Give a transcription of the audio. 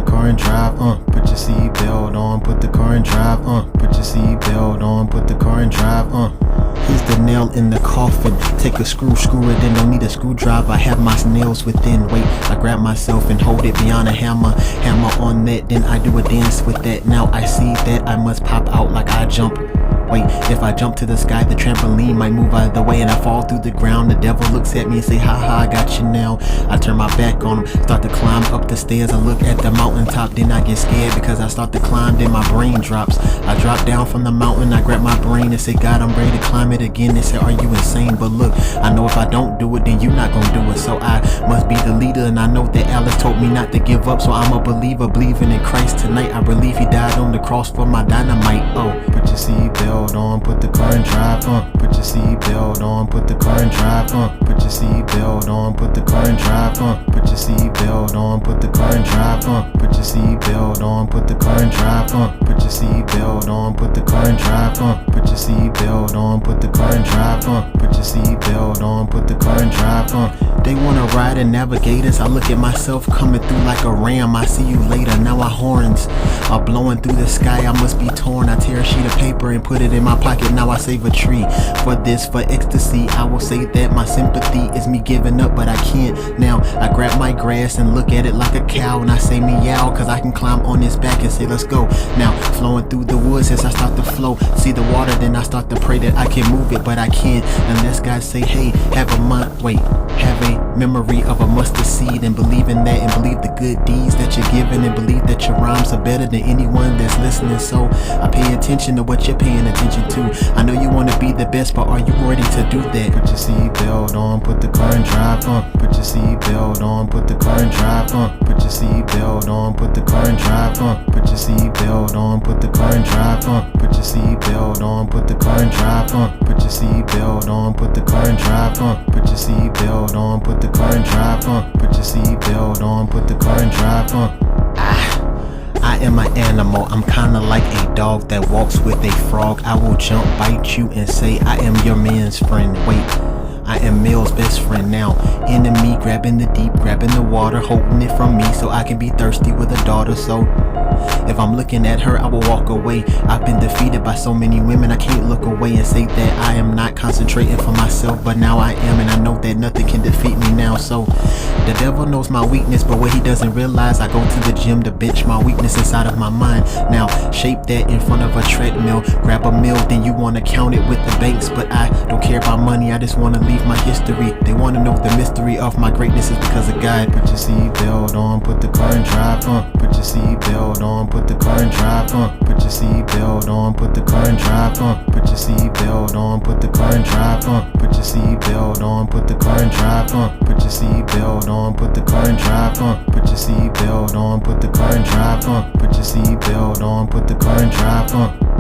the car and drive, put your seatbelt on, put the car and drive, put your seatbelt on, put the car and drive, Here's the nail in the coffin. Take a screw it in, don't need a screwdriver. I have my nails within. Wait, I grab myself and hold it beyond a hammer. Hammer on that, then I do a dance with that. Now I see that I must pop out like I jump. Wait, if I jump to the sky, the trampoline might move out of the way and I fall through the ground. The devil looks at me and say, ha ha, I got you now. I turn my back on him, start to climb up the stairs. I look at the mountaintop, then I get scared because I start to climb, then my brain drops. I drop down from the mountain, I grab my brain and say, God, I'm ready to climb it again. They say, are you insane? But look, I know if I don't do it, then you're not gonna do it. So I must be the leader, and I know that Alice told me not to give up. So I'm a believer, believing in Christ tonight. I believe he died on the cross for my dynamite. Oh, put your seatbelt on, put the car and drive, put your seatbelt on, put the car and drive, put your seatbelt on, put the car and drive, put your seatbelt on, put the car and drive, put your seatbelt on, put the car and drive, put your seatbelt on, put the car and drive, put your seatbelt on, put the car and drive, put your seatbelt on, put the car and drive, They wanna ride and navigate us. I look at myself coming through like a ram. I see you later. Now our horns are blowing through the sky. I must be torn. I tear a sheet of paper and put it in my pocket. Now I save a tree for this, for ecstasy. I will say that my sympathy is me giving up, but I can't. Now I grab my grass and look at it like a cow, and I say meow, cause I can climb on its back and say let's go. Now flowing through the woods as I start to flow, see the water, then I start to pray that I can move it, but I can't unless God say, hey, have a memory of a mustard seed, and believe in that, and believe the good deeds that you're giving, and believe that your rhymes are better than anyone that's listening. So I pay attention to what you're paying attention to. I know you want to be the best, but are you ready to do that? Put your seatbelt on, put the car and drive, put your seatbelt on, put the car and drive, put your seatbelt on, put the car and drive, put your seatbelt on, put the car and drive, put your seatbelt on, put the car and drive, put your seatbelt on, put the car and drive, put your seatbelt on, put the car and drive, put your seatbelt on, put the car and drive, I am an animal, I'm kinda like a dog that walks with a frog. I will jump, bite you, and say I am your man's friend. Wait, I am Mel's best friend now. Enemy, grabbing the deep, grabbing the water, holding it from me so I can be thirsty with a daughter. So if I'm looking at her, I will walk away. I've been defeated by so many women, I can't look away and say that I am not concentrating for myself, but now I am, and I know that nothing can defeat me now. So the devil knows my weakness, but what he doesn't realize, I go to the gym to bench my weakness inside of my mind. Now shape that in front of a treadmill, grab a meal, then you want to count it with the banks, but I don't care about money, I just want to leave my history. They want to know the mystery of my greatness is because of God. Put your seatbelt on, put the car and drive, put your seatbelt on, put the car and drive, put your seatbelt on, put the car and drive, put your seatbelt on, put the car and drive, put your seatbelt on, put the car and drive, put your seatbelt on, put the car and drive, put your seatbelt on, put the car and drive, put your seatbelt on, put the car and drive,